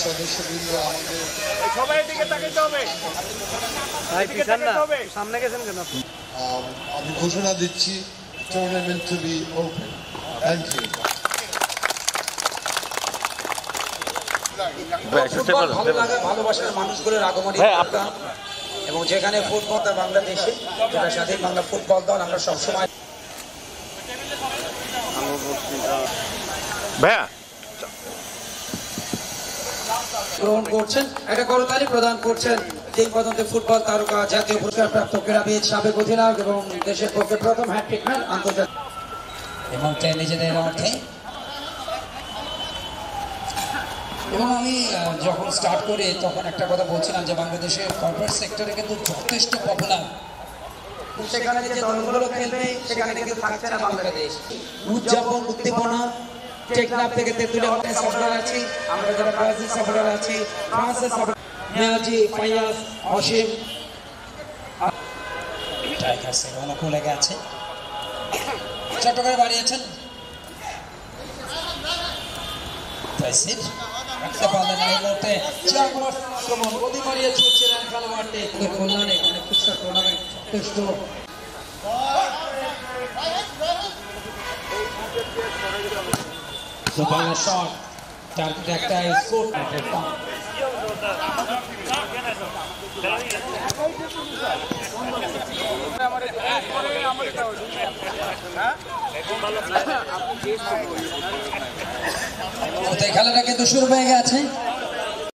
সদস্যবৃন্দ আমাদের সবাই দিকে তাকাইতে হবে। সামনে গেছেন কেন? আমি ঘোষণা দিচ্ছি tournament to be open. Thank you. Football ভালো লাগে, ভালোবাসার মানুষগুলোর আগমনী এবং যেখানে ফুটবল বাংলাদেশে যেটা স্বাধীন বাংলা ফুটবল দল আমরা সবসময় গ্রহণ করছেন, একটা করতালি প্রদান করছেন কিংবদন্তি ফুটবল তারকা জাতীয় পুরস্কার প্রাপ্ত ক্রীড়াবিদ সাবেক অধিনায়ক এবং দেশের পক্ষে প্রথম হ্যাটট্রিক ম্যান আন্তর্জাতিক এবং নিজেদের অর্থে। এবং আমি যখন স্টার্ট করি তখন একটা কথা বলছিলাম যে বাংলাদেশের কর্পোরেট সেক্টরে কিন্তু যথেষ্ট পপুলার, সেখানে যে দলগুলো খেলবে সেখানে কিন্তু থাকছে না বাংলাদেশ। উদযাপন উদ্দীপনা টেকনাফ থেকে তেঁতুলিয়া হতে সাপোর্টার আছে, আমরা যারা ব্রাজিল সাপোর্টার আছে, ফ্রান্সের সাপোর্টার মেয়াজি, ফাইয়াজ, অসীম টাইগার্সের অনুকূলে গেছে, চট্টগ্রামে বাড়িয়েছেন রাখতে পারলেন না। এই মুহূর্তে আক্রমণ গতি মারিয়ে চলছিলেন খেলোয়াড়টি কল্যাণে ফুটসাল টুর্নামেন্ট যথেষ্ট বাংলা শট টার্গেট একটা স্কোর খেলাটা কিন্তু শুরু হয়ে গেছে।